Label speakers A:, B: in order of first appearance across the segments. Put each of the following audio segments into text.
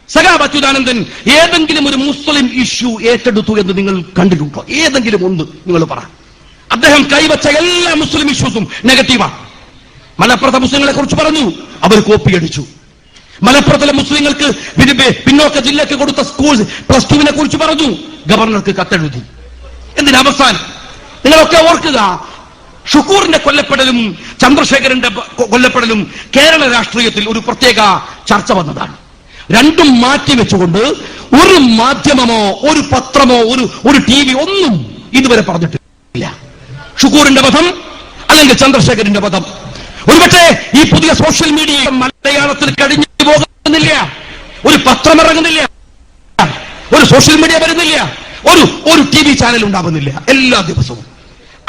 A: സഖാവ് അച്യുതാനന്ദൻ ഏതെങ്കിലും ഒരു മുസ്ലിം ഇഷ്യൂ ഏറ്റെടുത്തു എന്ന് നിങ്ങൾ കണ്ടിട്ടുണ്ടോ? ഏതെങ്കിലും ഒന്ന് നിങ്ങൾ പറ. അദ്ദേഹം കൈവച്ച എല്ലാ മുസ്ലിം ഇഷ്യൂസും നെഗറ്റീവാണ്. മലപ്പുറത്തെ മുസ്ലിങ്ങളെ കുറിച്ച് പറഞ്ഞു, അവർ കോപ്പിയടിച്ചു. മലപ്പുറത്തിലെ മുസ്ലിങ്ങൾക്ക് പിന്നോക്ക ജില്ലയ്ക്ക് കൊടുത്ത സ്കൂൾ +2 കുറിച്ച് പറഞ്ഞു, ഗവർണർക്ക് കത്തെഴുതി. എന്തിന്? അവസാനം നിങ്ങളൊക്കെ ഓർക്കുക, ഷുക്കൂറിന്റെ കൊല്ലപ്പെടലും ചന്ദ്രശേഖരന്റെ കൊല്ലപ്പെടലും കേരള രാഷ്ട്രീയത്തിൽ ഒരു പ്രത്യേക ചർച്ച വന്നതാണ്. രണ്ടും മാറ്റിവെച്ചുകൊണ്ട് ഒരു മാധ്യമമോ ഒരു പത്രമോ ഒരു TV ഒന്നും ഇതുവരെ പറഞ്ഞിട്ടില്ല. ഷുക്കൂറിന്റെ വധം അല്ലെങ്കിൽ ചന്ദ്രശേഖരന്റെ വധം. ഒരുപക്ഷെ ഈ പുതിയ സോഷ്യൽ മീഡിയ മലയാളത്തിൽ കഴിഞ്ഞു പോകുന്നില്ല, ഒരു പത്രം ഇറങ്ങുന്നില്ല, ഒരു സോഷ്യൽ മീഡിയ വരുന്നില്ല, ഒരു TV ചാനൽ ഉണ്ടാവുന്നില്ല. എല്ലാ ദിവസവും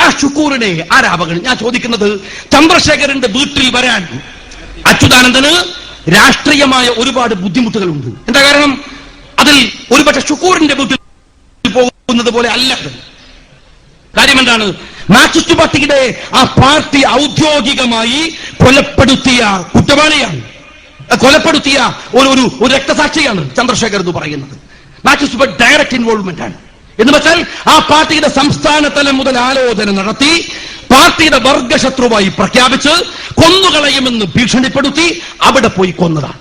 A: ആ ഷുക്കൂറിനെ ആരാവകൾ. ഞാൻ ചോദിക്കുന്നത്, ചന്ദ്രശേഖരന്റെ വീട്ടിൽ വരാൻ അച്യുതാനന്ദന് രാഷ്ട്രീയമായ ഒരുപാട് ബുദ്ധിമുട്ടുകളുണ്ട്. എന്താ കാരണം? അതിൽ ഒരുപക്ഷെ ഷുക്കൂറിന്റെ വീട്ടിൽ പോകുന്നത് പോലെ അല്ല. കാര്യം എന്താണ്? മാർക്സിസ്റ്റ് പാർട്ടിയുടെ ആ പാർട്ടി ഔദ്യോഗികമായി കൊലപ്പെടുത്തിയ കുറ്റവാളിയാണ്, കൊലപ്പെടുത്തിയ ഒരു രക്തസാക്ഷിയാണ് ചന്ദ്രശേഖർ എന്ന് പറയുന്നത്. മാർക്സിസ്റ്റ് പാർട്ടി ഡയറക്റ്റ് ഇൻവോൾവ്മെന്റ് ആണ്. എന്ന് വെച്ചാൽ ആ പാർട്ടിയുടെ സംസ്ഥാന തലം മുതൽ ആലോചന നടത്തി പാർട്ടിയുടെ വർഗശത്രുവായി പ്രഖ്യാപിച്ച് കൊന്നുകളയുമെന്ന് ഭീഷണിപ്പെടുത്തി അവിടെ പോയി കൊന്നതാണ്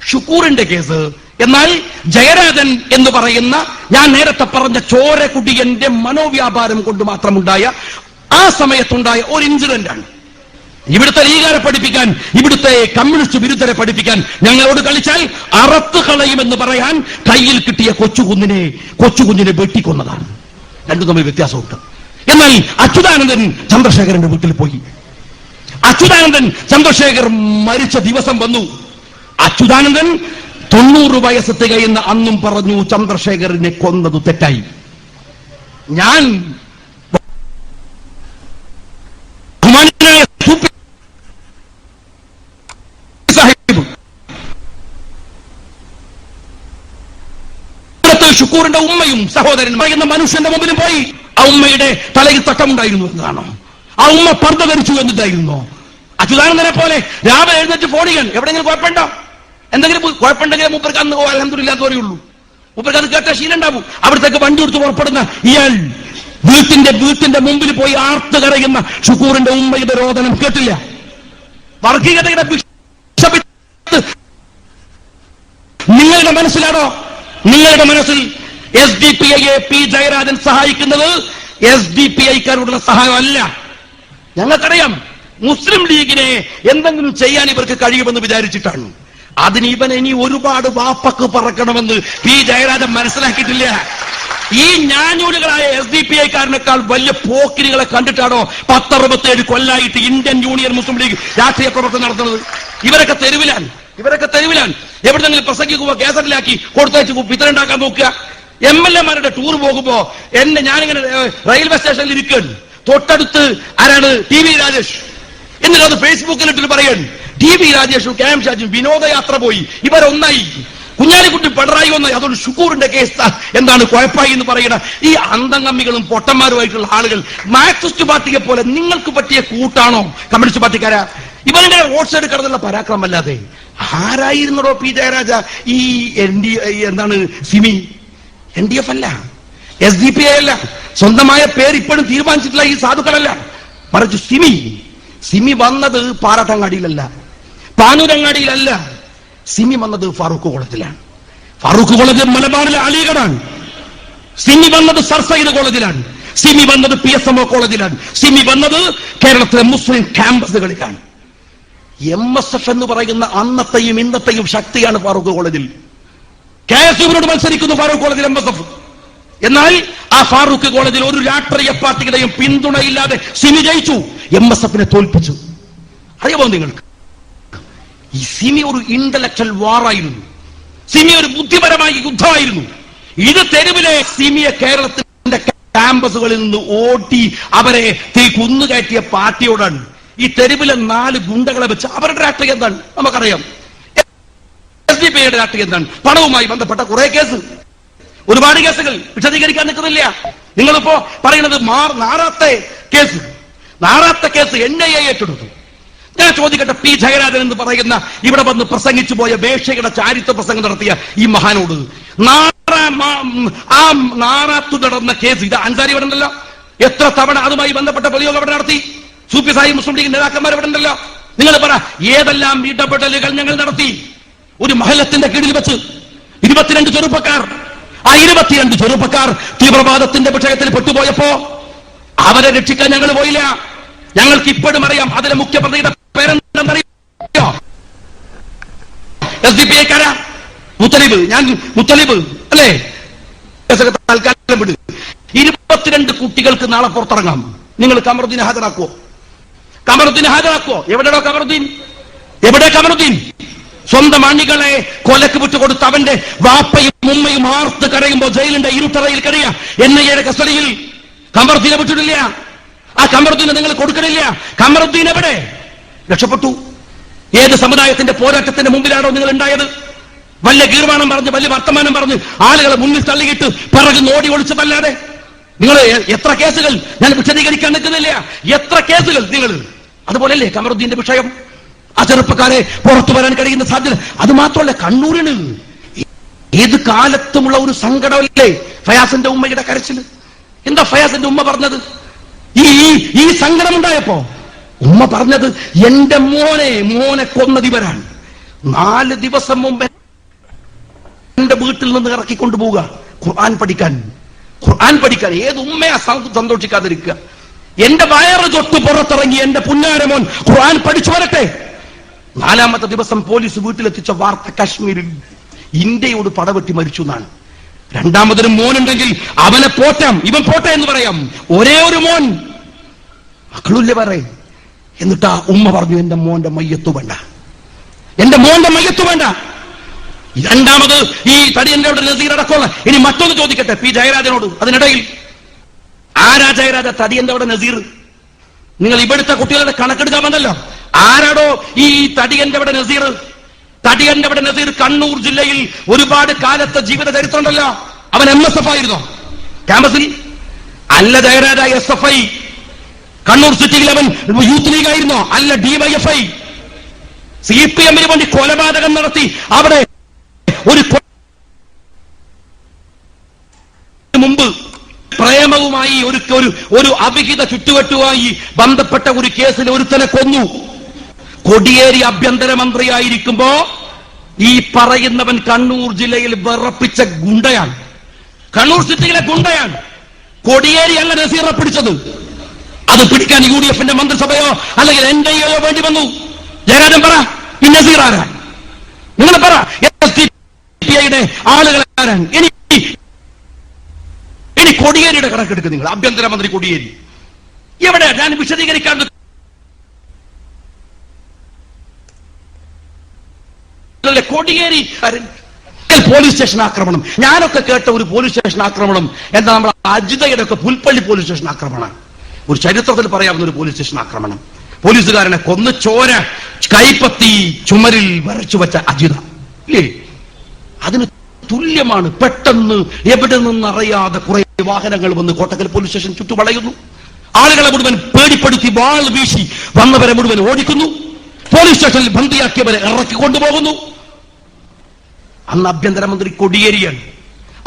A: ഷുക്കൂറിന്റെ കേസ്. എന്നാൽ ജയരാജൻ എന്ന് പറയുന്ന, ഞാൻ നേരത്തെ പറഞ്ഞ ചോരകുടിയന്റെ മനോവ്യാപാരം കൊണ്ട് മാത്രമുണ്ടായ ആ സമയത്തുണ്ടായ ഒരു ഇൻസിഡന്റ് ആണ്. ഇവിടുത്തെ ലീഗാരെ പഠിപ്പിക്കാൻ, ഇവിടുത്തെ കമ്മ്യൂണിസ്റ്റ് വിരുദ്ധരെ പഠിപ്പിക്കാൻ, ഞങ്ങളോട് കളിച്ചാൽ അറത്ത് കളയുമെന്ന് പറയാൻ കയ്യിൽ കിട്ടിയ കൊച്ചുകുഞ്ഞിനെ വെട്ടിക്കൊന്നതാണ്. രണ്ടും തമ്മിൽ വ്യത്യാസമുണ്ട്. എന്നാൽ അച്യുതാനന്ദൻ ചന്ദ്രശേഖരന്റെ വീട്ടിൽ പോയി. അച്യുതാനന്ദൻ ചന്ദ്രശേഖർ മരിച്ച ദിവസം വന്നു. അച്യുതാനന്ദൻ 90 വയസ്സ് തികയുന്ന അന്നും പറഞ്ഞു ചന്ദ്രശേഖരനെ കൊന്നത് തെറ്റായി. ഞാൻ ഷുക്കൂറിന്റെ ഉമ്മയും സഹോദരൻ പറയുന്ന മനുഷ്യന്റെ മുമ്പിലും പോയി. ആ ഉമ്മയുടെ തലയിൽ തട്ടമുണ്ടായിരുന്നു എന്നാണോ? ആ ഉമ്മ പർദ്ദ ധരിച്ചു എന്നിട്ടായിരുന്നോ? അച്യുതാനന്ദനെ പോലെ രാവിലെ എഴുന്നേറ്റ് ഫോൺ ചെയ്യാൻ എവിടെയെങ്കിലും കുഴപ്പമുണ്ടോ? എന്തെങ്കിലും കുഴപ്പമുണ്ടെങ്കിൽ മൂപ്പർക്ക് അന്ന് അൽഹംദുലില്ലാഹ് പറയുള്ളൂ. മൂപ്പർക്ക് അത് കേട്ട ശീലം ഉണ്ടാവും. അവിടത്തേക്ക് വണ്ടി കൊടുത്ത് പുറപ്പെടുന്ന ഇയാൾ വീട്ടിന്റെ മുമ്പിൽ പോയി ആർത്ത് കരയുന്ന ഷുക്കൂറിന്റെ ഉമ്മയുടെ രോദനം കേട്ടില്ല. വർഗീയതയുടെ നിങ്ങളുടെ മനസ്സിലാണോ? നിങ്ങളുടെ മനസ്സിൽ SDPI പി ജയരാജൻ സഹായിക്കുന്നത് SDPI-ക്കാരോടുള്ള സഹായമല്ല. ഞങ്ങൾക്കറിയാം മുസ്ലിം ലീഗിനെ എന്തെങ്കിലും ചെയ്യാൻ ഇവർക്ക് കഴിയുമെന്ന് വിചാരിച്ചിട്ടാണ്. അതിന് ഇനി ഒരുപാട് വാപ്പക്ക് പറക്കണമെന്ന് പി ജയരാജൻ മനസ്സിലാക്കിയിട്ടില്ല. ഈ ഞാഞ്ഞൂലുകളായ SDPI-ക്കാരനേക്കാൾ വലിയ പോക്കിരികളെ കണ്ടിട്ടാണോ 10-67 കൊല്ലായിട്ട് ഇന്ത്യൻ യൂണിയൻ മുസ്ലിം ലീഗ് രാഷ്ട്രീയ പ്രവർത്തനം നടത്തുന്നത്? ഇവരൊക്കെ തെരുവിലാണ്. എവിടെന്നെങ്കിലും പ്രസംഗിക്കുമ്പോ കേസറ്റിലാക്കി കൊടുത്തയച്ച് പിത്തലുണ്ടാക്കാൻ നോക്കുക. MLA-മാരുടെ ടൂർ പോകുമ്പോ ഞാനിങ്ങനെ റെയിൽവേ സ്റ്റേഷനിൽ ഇരിക്കുകയാണ്. തൊട്ടടുത്ത് ആരാണ്? TV രാജേഷ്. എന്നിട്ട് അത് ഫേസ്ബുക്കിൽ ഇട്ടിട്ട് പറയാണ്, TV രാജേഷും KM ഷാജിയും വിനോദയാത്ര പോയി, ഇവരൊന്നായി. കുഞ്ഞാലിക്കുട്ടി പിണറായി ഒന്നായി. അതുകൊണ്ട് ഷുക്കൂറിന്റെ കേസ് എന്താണ് കുഴപ്പമായി എന്ന് പറയുന്ന ഈ അന്തംഗമ്മികളും പൊട്ടന്മാരുമായിട്ടുള്ള ആളുകൾ മാർക്സിസ്റ്റ് പാർട്ടിയെ പോലെ നിങ്ങൾക്ക് പറ്റിയ കൂട്ടാണോ കമ്മ്യൂണിസ്റ്റ് പാർട്ടിക്കാരാ? ഇവരുടെ വോട്ട് സൈഡ് കിടന്നുള്ള പരാക്രമല്ലാതെ ആരായിരുന്നോ പി ജയരാജ? ഈ എന്താണ് സിമി? NDF അല്ല, SDPI അല്ല, സ്വന്തമായ പേര് ഇപ്പോഴും തീരുമാനിച്ചിട്ടില്ല ഈ സാധുക്കളല്ല. മറിച്ച് സിമി വന്നത് പാറത്തങ്ങാടിയിലല്ല, പാനൂരങ്ങാടിയിലല്ല. സിമി വന്നത് ഫാറൂഖ് കോളേജിലാണ്. ഫാറൂഖ് കോളേജ് മലബാറിലെ അലിഗഡാണ്. സിമി വന്നത് സർ സയ്യിദ് കോളേജിലാണ്. സിമി വന്നത് PSMO കോളേജിലാണ്. സിമി വന്നത് കേരളത്തിലെ മുസ്ലിം ക്യാമ്പസുകളിലാണ്. MSF എന്ന് പറയുന്ന അന്നത്തെയും ഇന്നത്തെയും ശക്തിയാണ് ഫാറൂഖ് കോളേജിൽ. KSUവിനോട് മത്സരിക്കുന്നു ഫാറൂഖ് കോളേജിൽ MSF. എന്നാൽ ആ ഫാറൂഖ് കോളേജിൽ ഒരു രാഷ്ട്രീയ പാർട്ടിയുടെയും പിന്തുണയില്ലാതെ സിമി ജയിച്ചു, MSF-നെ തോൽപ്പിച്ചു. അറിയാമോ നിങ്ങൾക്ക്? ഈ സിമി ഒരു ഇന്റലക്ച്വൽ വാറായിരുന്നു. സിമി ഒരു ബുദ്ധിപരമായ യുദ്ധമായിരുന്നു. ഇത് തെരുവിലെ സിമിയെ കേരളത്തിന്റെ ക്യാമ്പസുകളിൽ നിന്ന് ഓട്ടി അവരെ കുന്നുകയറ്റിയ പാർട്ടിയോടാണ്. ഈ തെരുവിലെ 4 ഗുണ്ടകളെ വെച്ച് അവരുടെ രാഷ്ട്രീയം എന്താണ് നമുക്കറിയാം. SDPI-യുടെ രാഷ്ട്രീയം എന്താണ്? പണവുമായി ബന്ധപ്പെട്ട കുറെ കേസ്, ഒരുപാട് കേസുകൾ വിശദീകരിക്കാൻ നിൽക്കുന്നില്ല. നിങ്ങളിപ്പോ പറയുന്നത് നാറാത്ത കേസ് NIA ഏറ്റെടുത്തു. ഞാൻ ചോദിക്കട്ടെ, പി ജയരാജൻ എന്ന് പറയുന്ന ഇവിടെ വന്ന് പ്രസംഗിച്ചു പോയ വേശ്യയുടെ ചാരിത്ര പ്രസംഗം നടത്തിയ ഈ മഹാനോട് നാറാത്തു നടന്ന കേസ്, ഇത് അൻസാരി ഇവിടെ ഉണ്ടല്ലോ, എത്ര തവണ അതുമായി ബന്ധപ്പെട്ട പ്രയോഗം അവിടെ നടത്തി. സൂഫി സായി മുസ്ലിം ലീഗ് നേതാക്കന്മാർ ഇവിടെ ഉണ്ടല്ലോ. നിങ്ങൾ പറ, ഏതെല്ലാം ഇടപെടലുകൾ ഞങ്ങൾ നടത്തി? ഒരു മഹല്ലത്തിന്റെ കീഴിൽ വെച്ച് 22 ചെറുപ്പക്കാർ, ആ 22 ചെറുപ്പക്കാർ തീവ്രവാദത്തിന്റെ വിഷയത്തിൽ പെട്ടുപോയപ്പോ അവരെ രക്ഷിക്കാൻ ഞങ്ങൾ പോയില്ല. ഞങ്ങൾക്ക് ഇപ്പോഴും അറിയാം അതിലെ മുഖ്യപ്രതിയുടെ പേരെന്താണെന്നറിയോ? SDPI-ക്കാരാ, മുത്തലിബ് അല്ലേ? തൽക്കാലം വിട്. 22 കുട്ടികൾക്ക് നാളെ പുറത്തിറങ്ങാം. നിങ്ങൾ കമറുദ്ദീനെ ഹാജരാക്കുവോ? എവിടെയോ കമറുദ്ദീൻ? സ്വന്തം അണികളെ കൊലക്ക് വിട്ടുകൊടുത്ത് അവന്റെ വാപ്പയും ഉമ്മയും ആർത്ത് കരയുമ്പോ ജയിലിന്റെ ഇരുട്ടറയിൽ കഴിയ NIA കസ്റ്റഡിയിൽ കമറുദ്ദീനെ വിട്ടിട്ടില്ല. ആ കമറുദ്ദീനെ നിങ്ങൾ കൊടുക്കണില്ല. കമറുദ്ദീൻ എവിടെ? രക്ഷപ്പെട്ടു. ഏത് സമുദായത്തിന്റെ പോരാട്ടത്തിന്റെ മുമ്പിലാണോ നിങ്ങൾ ഉണ്ടായത്? വലിയ ഗീർവാണം പറഞ്ഞ്, വലിയ വർത്തമാനം പറഞ്ഞ് ആളുകളെ മുന്നിൽ തള്ളിയിട്ട് പിറകു ഓടി ഒളിച്ചതല്ലാതെ നിങ്ങൾ എത്ര കേസുകൾ, ഞാൻ വിശദീകരിക്കാൻ നിൽക്കുന്നില്ല, എത്ര കേസുകൾ നിങ്ങൾ. അതുപോലെയല്ലേ കമറുദ്ദീന്റെ വിഷയം? ആ ചെറുപ്പക്കാരെ പുറത്തു വരാൻ കഴിയുന്ന സാധ്യത. അത് മാത്രമല്ല, കണ്ണൂരിന് ഏത് കാലത്തുമുള്ള ഒരു സങ്കടമല്ലേ ഫയാസിന്റെ ഉമ്മയുടെ കരച്ചിൽ? എന്താ ഫയാസിന്റെ ഉമ്മ പറഞ്ഞത്? ഈ സങ്കടം ഉണ്ടായപ്പോ ഉമ്മ പറഞ്ഞത്, എന്റെ മോനെ കൊന്നത് ഇവരാണ്. 4 ദിവസം മുമ്പ് എന്റെ വീട്ടിൽ നിന്ന് ഇറക്കിക്കൊണ്ടുപോവുക ഖുർആൻ പഠിക്കാൻ. ഏത് ഉമ്മയാ സന്തോഷിക്കാതിരിക്കുക? എന്റെ വയറ് തൊട്ട് പുറത്തിറങ്ങി എന്റെ പുന്നാരമോൻ ഖുർആൻ പഠിച്ചു വരട്ടെ. 4ാമത്തെ ദിവസം പോലീസ് വീട്ടിലെത്തിച്ച വാർത്ത കാശ്മീരിൽ ഇന്ത്യയോട് പടവെട്ടി മരിച്ചു എന്നാണ്. 2ാമതൊരു മോനുണ്ടെങ്കിൽ അവനെ പോറ്റാം, ഇവൻ പോട്ടെ എന്ന് പറയാം. ഒരേ ഒരു മോൻ, മക്കളുല്ലേ പറയും. എന്നിട്ട് ആ ഉമ്മ പറഞ്ഞു, എന്റെ മോന്റെ മയ്യത്ത് വേണ്ട. 2ാമത് ഈ തടിയന്റെ നസീർ അടക്കമുള്ള. ഇനി മറ്റൊന്ന് ചോദിക്കട്ടെ പി ജയരാജനോട്. അതിനിടയിൽ ആരാ ജയരാജ തടിയന്റെ നസീർ? നിങ്ങൾ ഇവിടുത്തെ കുട്ടികളുടെ കണക്കെടുക്കാൻ വന്നല്ലോ. ആരാടോ ഈ തടിയന്റെ നസീർ? തടിയന്റെ നസീർ കണ്ണൂർ ജില്ലയിൽ ഒരുപാട് കാലത്തെ ജീവിത ചരിത്രം ഉണ്ടല്ലോ. അവൻ MSF ആയിരുന്നോ ക്യാമ്പസിൽ? അല്ല ജയരാജ, SFI. കണ്ണൂർ സിറ്റിയിൽ അവൻ യൂത്ത് ലീഗ് ആയിരുന്നോ? അല്ല, DYFI. CPM-ന് വേണ്ടി കൊലപാതകം നടത്തി അവിടെ ഒരു മുമ്പ് പ്രേമവുമായി ഒരു അവിഹിത ചുറ്റുവട്ടുമായി ബന്ധപ്പെട്ട ഒരു കേസിൽ ഒരുത്തനെ കൊന്നു. കോടിയേരി ആഭ്യന്തരമന്ത്രിയായിരിക്കുമ്പോ ഈ പറയുന്നവൻ കണ്ണൂർ ജില്ലയിൽ വിറപ്പിച്ച ഗുണ്ടയാണ്, കണ്ണൂർ സിറ്റിയിലെ ഗുണ്ടയാണ്. കോടിയേരി അല്ല നസീറെ പിടിച്ചത്. അത് പിടിക്കാൻ UDF-ന്റെ മന്ത്രിസഭയോ അല്ലെങ്കിൽ NDA-യോ വേണ്ടി വന്നു. ജയരാജൻ പറ, ഈ നസീർ ആരാൻ? നിങ്ങൾ പറ, SDPI-യുടെ ആളുകൾ ആരാൻ? ഇനി കോടിയേരിയുടെ കണക്കെടുക്കുക. നിങ്ങൾ ആഭ്യന്തരമന്ത്രി കോടിയേരി എവിടെ? ഞാൻ വിശദീകരിക്കാൻ കോടിയേരി പോലീസ് സ്റ്റേഷൻ ആക്രമണം. ഞാനൊക്കെ കേട്ട ഒരു പോലീസ് സ്റ്റേഷൻ ആക്രമണം എന്താ, നമ്മുടെ അജിതയുടെ ഒക്കെ പുൽപ്പള്ളി പോലീസ് സ്റ്റേഷൻ ആക്രമണം. ഒരു ചരിത്രത്തിൽ പറയാവുന്ന ഒരു പോലീസ് സ്റ്റേഷൻ ആക്രമണം. പോലീസുകാരനെ കൊന്ന് ചോര കൈപ്പത്തി ചുമരിൽ വരച്ചു വെച്ച അജിത ഇല്ലേ? അതിന് തുല്യമാണ് പെട്ടെന്ന് എവിടെ നിന്നറിയാതെ കുറെ വാഹനങ്ങൾ വന്ന് കോട്ടക്കൽ പോലീസ് സ്റ്റേഷൻ ചുറ്റുവളയുന്നു. ആളുകളെ മുഴുവൻ പേടിപ്പെടുത്തി വാൾ വീശി വന്നവരെ മുഴുവൻ ഓടിക്കുന്നു. പോലീസ് സ്റ്റേഷനിൽ ബന്ദിയാക്കിയവരെ ഇറക്കി കൊണ്ടുപോകുന്നു. അന്ന് ആഭ്യന്തരമന്ത്രി കോടിയേരിയാണ്.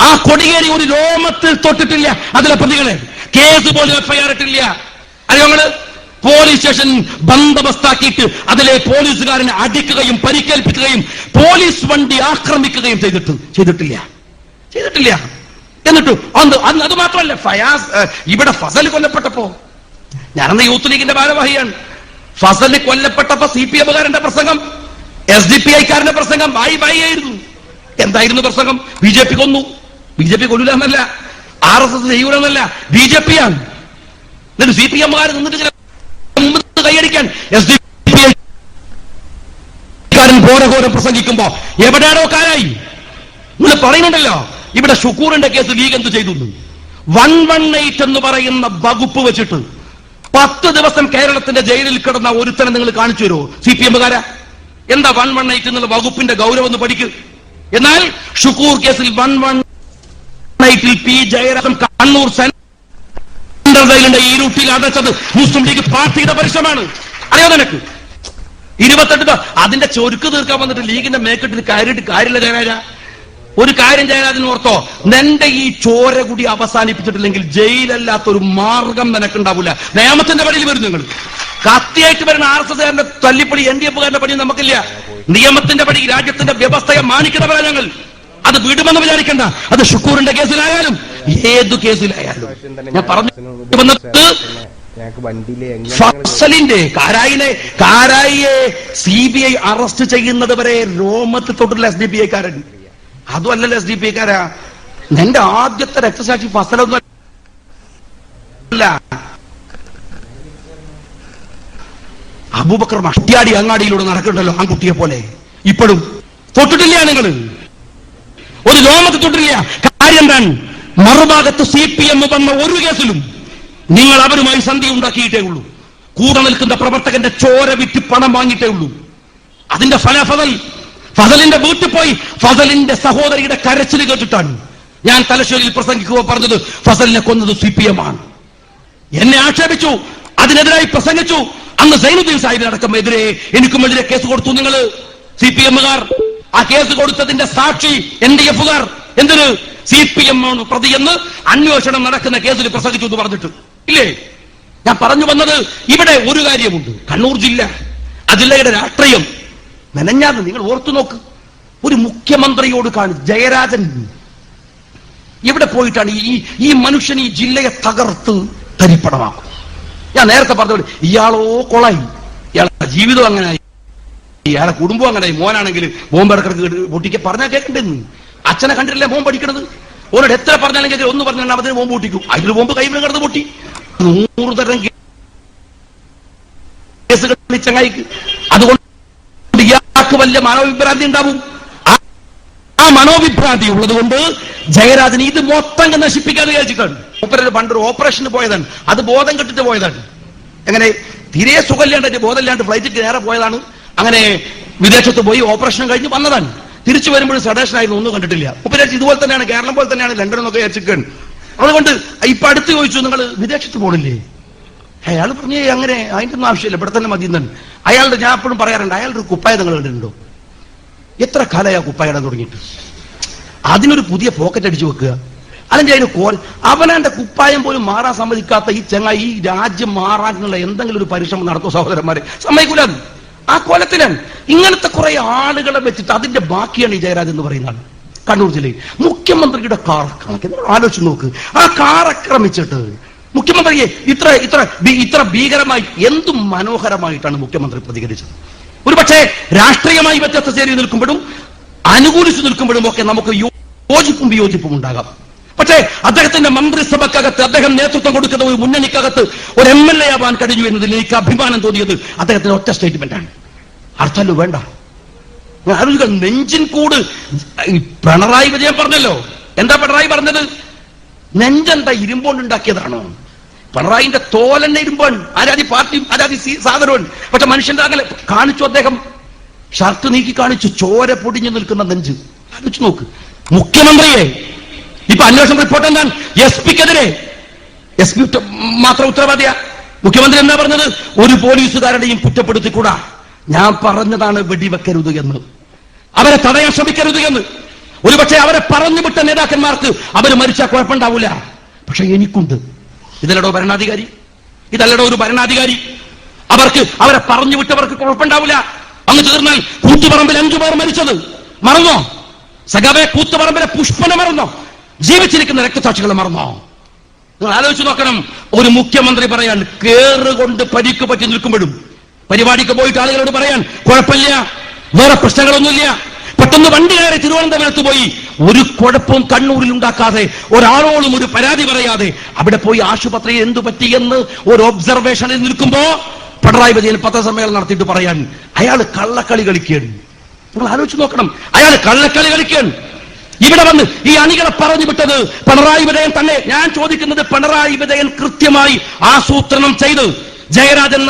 A: ആ കോടിയേരി ഒരു രോമത്തിൽ തൊട്ടിട്ടില്ല അതിലെ പ്രതികളെ. കേസ് പോലും FIR ഇട്ടില്ല. അറിയാങ്ങള് പോലീസ് സ്റ്റേഷൻ ബന്ദോബസ്താക്കിയിട്ട് അതിലെ പോലീസുകാരനെ അടിക്കുകയും പരിക്കേൽപ്പിക്കുകയും പോലീസ് വണ്ടി ആക്രമിക്കുകയും ചെയ്തിട്ടില്ല. എന്നിട്ട് അത് മാത്രമല്ല, ഇവിടെ ഫസൽ കൊല്ലപ്പെട്ടപ്പോ, ഞാനന്ന് യൂത്ത് ലീഗിന്റെ ഭാരവാഹിയാണ്. ഫസലിന് കൊല്ലപ്പെട്ടപ്പോ CPM-കാരന്റെ പ്രസംഗം, SDPI-കാരന്റെ പ്രസംഗം ബായി ആയിരുന്നു. എന്തായിരുന്നു പ്രസംഗം? BJP കൊന്നു. BJP കൊല്ലൂല എന്നല്ല, RSS ചെയ്യൂലെന്നല്ല, BJP-യാണ്. എന്നിട്ട് CPM-കാർ നിന്നിട്ട് കൈയടിക്കാൻ SDPI-കാരൻ ഘോരഘോരം പ്രസംഗിക്കുമ്പോ എവിടെയാണോ കാരായി? നിങ്ങൾ പറയുന്നുണ്ടല്ലോ, ഇവിടെ ഷുക്കൂറിന്റെ കേസ് ലീഗ് എന്ത് ചെയ്തു? 118 എന്ന് പറയുന്ന വകുപ്പ് വെച്ചിട്ട് 10 ദിവസം കേരളത്തിന്റെ ജയിലിൽ കിടന്ന ഒരുത്തനെ നിങ്ങൾ കാണിച്ചു തരുമോ CPM-കാരാ? എന്താ 118 എന്നുള്ള വകുപ്പിന്റെ ഗൗരവം എന്ന് പഠിക്കും. എന്നാൽ ഷുക്കൂർ കേസിൽ 118-ൽ പി ജയരാജൻ കണ്ണൂർ സെൻട്രൽ ജയിലിന്റെ ഇരുട്ടിൽ അടച്ചത് മുസ്ലിം ലീഗ് പാർട്ടിയുടെ പരിശ്രമമാണ്. അറിയോ നിനക്ക്? 28 അതിന്റെ ചൊരുക്ക് തീർക്കാൻ വന്നിട്ട് ലീഗിന്റെ മേക്കെട്ടിന് കാര്യമില്ല ജയരാജ. ഒരു കാര്യം ജയരാജന് ഓർത്തോ, നിന്റെ ഈ ചോര കൂടി അവസാനിപ്പിച്ചിട്ടില്ലെങ്കിൽ ജയിലല്ലാത്തൊരു മാർഗം നിനക്കുണ്ടാവില്ല. നിയമത്തിന്റെ പടിയിൽ വരും നിങ്ങൾ. കത്തിയായിട്ട് വരുന്ന RSSകാരന്റെ തല്ലിപ്പടി NDFകാരന്റെ പടി നമുക്കില്ല. നിയമത്തിന്റെ പടി, രാജ്യത്തിന്റെ വ്യവസ്ഥയെ മാനിക്കുന്നവരാ ഞങ്ങൾ. അത് വിടുമെന്ന് വിചാരിക്കണ്ട. അത് ഷുക്കൂറിന്റെ കേസിലായാലും ഏതു കേസിലായാലും. ഞാൻ പറഞ്ഞു വന്നത് ഫസലിന്റെ കാരായിയെ CBI അറസ്റ്റ് ചെയ്യുന്നത് വരെ രോമത്ത് തൊട്ടുള്ള SDPI കാരൻ. അതും അല്ലല്ലോ SDPI കാരാ. നിന്റെ ആദ്യത്തെ രക്തസാക്ഷി ഫസലൊന്നും അല്ല. അബൂബക്കർ മഷ്ടിയാടി അങ്ങാടിയിലൂടെ നടക്കണ്ടല്ലോ ആൺകുട്ടിയെ പോലെ. ഇപ്പോഴും തൊട്ടിട്ടില്ല നിങ്ങൾ, ഒരു രോമത്ത് തൊട്ടില്ല. കാര്യം എന്താണ്? മറുഭാഗത്ത് CPM വന്ന ഒരു കേസിലും നിങ്ങൾ അവരുമായി സന്ധി ഉണ്ടാക്കിയിട്ടേ ഉള്ളൂ. കൂടെ നിൽക്കുന്ന പ്രവർത്തകന്റെ ചോര വിറ്റ് പണം വാങ്ങിയിട്ടേ ഉള്ളൂ. അതിന്റെ ഫസലിന്റെ വീട്ടിൽ പോയി ഫസലിന്റെ സഹോദരിയുടെ കരച്ചിൽ കേട്ടിട്ടാണ് ഞാൻ തലശ്ശേരിയിൽ പ്രസംഗിക്കുമ്പോൾ പറഞ്ഞത് ഫസലിനെ കൊന്നത് CPM ആണ്. എന്നെ ആക്ഷേപിച്ചു, അതിനെതിരായി പ്രസംഗിച്ചു. അന്ന് സൈനുദ്ദീൻ സാഹിബിനടക്കം എതിരെ എനിക്കുമെതിരെ കേസ് കൊടുത്തു നിങ്ങൾ CPMകാർ. ആ കേസ് കൊടുത്തതിന്റെ സാക്ഷി NDFകാർ. എന്തിന്? CPM ആണ് പ്രതിയെന്ന് അന്വേഷണം നടക്കുന്ന കേസിൽ പ്രസംഗിച്ചു എന്ന് പറഞ്ഞിട്ട് ഇല്ലേ? ഞാൻ പറഞ്ഞു വന്നത് ഇവിടെ ഒരു കാര്യമുണ്ട്. കണ്ണൂർ ജില്ല, ആ ജില്ലയുടെ രാഷ്ട്രീയം മെനഞ്ഞാന്ന് നിങ്ങൾ ഓർത്തു നോക്ക്. ഒരു മുഖ്യമന്ത്രിയോട് ജയരാജൻ ഇവിടെ പോയിട്ടാണ് ഈ മനുഷ്യൻ ഈ ജില്ലയെ തകർത്ത് തരിപ്പണമാക്കും. ഞാൻ നേരത്തെ പറഞ്ഞ ഇയാളോ കൊളായി, ഇയാളുടെ ജീവിതം അങ്ങനായി, ഇയാളെ കുടുംബം അങ്ങനായി. മോനാണെങ്കിൽ ബോംബിടക്കിടക്ക് പൊട്ടിക്ക് പറഞ്ഞാൽ കേൾക്കണ്ടെന്ന്. അച്ഛനെ കണ്ടിട്ടില്ലേ ബോംബ് അടിക്കണത്? ഓരോട് എത്ര പറഞ്ഞാലെങ്കിൽ ഒന്ന് പറഞ്ഞാൽ അവത്തിന് ബോംബ് പൊട്ടിക്കും. അതിൽ ബോംബ് കൈവിൽ കിടന്ന് പൊട്ടി. 100 തരം കേസുകൾ ചങ്ങായിക്ക്. അതുകൊണ്ട് ഇയാൾക്ക് വലിയ മനോവിഭ്രാന്തി ഉണ്ടാവും. ആ മനോവിഭ്രാന്തി ഉള്ളത് കൊണ്ട് ജയരാജന് ഇത് മൊത്തം നശിപ്പിക്കാൻ വിചാരിച്ചിട്ടാണ്. പണ്ടൊരു ഓപ്പറേഷന് പോയതാണ്. അത് ബോധം കെട്ടിട്ട് പോയതാണ്. എങ്ങനെ? തീരെ സുഖമില്ലാണ്ട് ബോധമില്ലാണ്ട് ഫ്ലൈറ്റിൽ നേരെ പോയതാണ്. അങ്ങനെ വിദേശത്ത് പോയി ഓപ്പറേഷൻ കഴിഞ്ഞ് വന്നതാണ്. തിരിച്ചു വരുമ്പോഴും സെഡേഷൻ ആയിരുന്നു, ഒന്നും കണ്ടിട്ടില്ല. ഇതുപോലെ തന്നെയാണ്, കേരളം പോലെ തന്നെയാണ് ലണ്ടൻ എന്നൊക്കെ വിചാരിച്ചിരിക്കുകയാണ്. അതുകൊണ്ട് ഇപ്പൊ അടുത്ത് ചോദിച്ചു, നിങ്ങൾ വിദേശത്ത് പോണില്ലേ? അയാൾ പറഞ്ഞേ അങ്ങനെ അതിന്റെ ഒന്നും ആവശ്യമില്ല, ഇവിടെ തന്നെ മതി എന്നാണ് അയാളുടെ. ഞാൻ എപ്പോഴും പറയാറുണ്ട്, അയാളുടെ ഒരു കുപ്പായ നിങ്ങൾ കണ്ടിട്ടുണ്ടോ? എത്ര കാലമായി ആ കുപ്പായ ഇടാൻ തുടങ്ങിയിട്ട്? അതിനൊരു പുതിയ പോക്കറ്റ് അടിച്ചു വെക്കുക, അല്ലെങ്കിൽ അതിന് അവനാന്റെ കുപ്പായം പോലും മാറാൻ സമ്മതിക്കാത്ത ഈ ചങ്ങായി ഈ രാജ്യം മാറാനുള്ള എന്തെങ്കിലും ഒരു പരിശ്രമം നടത്തുമോ? സഹോദരന്മാരെ, സമ്മതിക്കൂല. ആ കോലത്തിലാണ്. ഇങ്ങനത്തെ കുറെ ആളുകളെ വെച്ചിട്ട് അതിന്റെ ബാക്കിയാണ് ഈ ജയരാജ് എന്ന് പറയുന്ന ആൾ. കണ്ണൂർ ജില്ലയിൽ മുഖ്യമന്ത്രിയുടെ കാർ ആലോചിച്ച് നോക്ക്. ആ കാർ ആക്രമിച്ചിട്ട് മുഖ്യമന്ത്രിയെ ഇത്ര ഭീകരമായി, എന്തും മനോഹരമായിട്ടാണ് മുഖ്യമന്ത്രി പ്രതികരിച്ചത്. ഒരുപക്ഷെ രാഷ്ട്രീയമായി വ്യത്യസ്ത ചേരി നിൽക്കുമ്പോഴും അനുകൂലിച്ചു നിൽക്കുമ്പോഴും ഒക്കെ നമുക്ക് യോജിപ്പും വിയോജിപ്പും ഉണ്ടാകാം. പക്ഷേ അദ്ദേഹത്തിന്റെ മന്ത്രിസഭക്കകത്ത് അദ്ദേഹം നേതൃത്വം കൊടുക്കുന്ന ഒരു മുന്നണിക്കകത്ത് ഒരു MLA ആവാൻ കഴിഞ്ഞു എന്നതിൽ എനിക്ക് അഭിമാനം തോന്നിയത് അദ്ദേഹത്തിന്റെ ഒറ്റ സ്റ്റേറ്റ്മെന്റാണ്. അർത്ഥമല്ലോ വേണ്ട. ആലോചിക്കുക, നെഞ്ചിൻ കൂട്. പിണറായി വിജയൻ പറഞ്ഞല്ലോ. എന്താ പിണറായി പറഞ്ഞത്? നെഞ്ചെന്താ ഇരുമ്പോണ്ടുണ്ടാക്കിയതാണോ? പിണറായിന്റെ തോലന്നെ ഇരുമ്പോൺ. ആരാധി പാർട്ടി, ആരാധി സാധനവും. പക്ഷെ മനുഷ്യന്റെ അങ്ങനെ കാണിച്ചു. അദ്ദേഹം ഷർട്ട് നീക്കി കാണിച്ചു ചോര പൊടിഞ്ഞു നിൽക്കുന്ന നെഞ്ച്. ആലോചിച്ച് നോക്ക്. മുഖ്യമന്ത്രിയെ ഇപ്പൊ അന്വേഷണ റിപ്പോർട്ട് എന്താണ്? SP-ക്കെതിരെ. SP മാത്രം ഉത്തരവാദിയാ. മുഖ്യമന്ത്രി എന്താ പറഞ്ഞത്? ഒരു പോലീസുകാരുടെയും കുറ്റപ്പെടുത്തിക്കൂടാ. ഞാൻ പറഞ്ഞതാണ് വെടിവെക്കരുത് എന്ന്, അവരെ തടയാൻ ശ്രമിക്കരുത് എന്ന്. ഒരുപക്ഷെ അവരെ പറഞ്ഞുവിട്ട നേതാക്കന്മാർക്ക് അവർ മരിച്ചാൽ കുഴപ്പമുണ്ടാവില്ല. പക്ഷെ എനിക്കുണ്ട്. ഇതല്ലടോ ഭരണാധികാരി? ഇതല്ലടോ ഒരു ഭരണാധികാരി? അവരെ പറഞ്ഞു വിട്ടവർക്ക് കുഴപ്പമുണ്ടാവില്ല. അങ്ങ് തീർന്നാൽ കൂത്തുപറമ്പിൽ 5 പേർ മരിച്ചത് മറന്നോ? സഖാവെ, കൂത്തുപറമ്പിലെ പുഷ്പനെ മറന്നോ? ജീവിച്ചിരിക്കുന്ന രക്തസാക്ഷികളെ മറന്നോ? നിങ്ങൾ ആലോചിച്ച് നോക്കണം. ഒരു മുഖ്യമന്ത്രി പറയാൻ കേറുകൊണ്ട് പരിക്ക് പറ്റി നിൽക്കുമ്പോഴും പരിപാടിക്ക് പോയിട്ട് ആളുകളോട് പറയാൻ കുഴപ്പമില്ല, വേറെ പ്രശ്നങ്ങളൊന്നുമില്ല. പെട്ടെന്ന് വണ്ടി കയറി തിരുവനന്തപുരത്ത് പോയി ഒരു കുഴപ്പവും കണ്ണൂരിൽ ഉണ്ടാക്കാതെ, ഒരാളോടും ഒരു പരാതി പറയാതെ അവിടെ പോയി ആശുപത്രിയിൽ എന്തു പറ്റിയെന്ന് ഒരു ഒബ്സർവേഷനിൽ നിൽക്കുമ്പോ പിണറായി വിജയൻ പത്രസമ്മേളനം നടത്തിയിട്ട് പറയാൻ അയാൾ കള്ളക്കളി കളിക്കുകയാണ്. നിങ്ങൾ ആലോചിച്ച് നോക്കണം. അയാൾ കള്ളക്കളി കളിക്കുകയാണ്. ഇവിടെ വന്ന് ഈ അണികളെ പറഞ്ഞു വിട്ടത് പിണറായി വിജയൻ തന്നെ. ഞാൻ ചോദിക്കുന്നത്, പിണറായി വിജയൻ കൃത്യമായി ആസൂത്രണം ചെയ്ത് ജയരാജൻ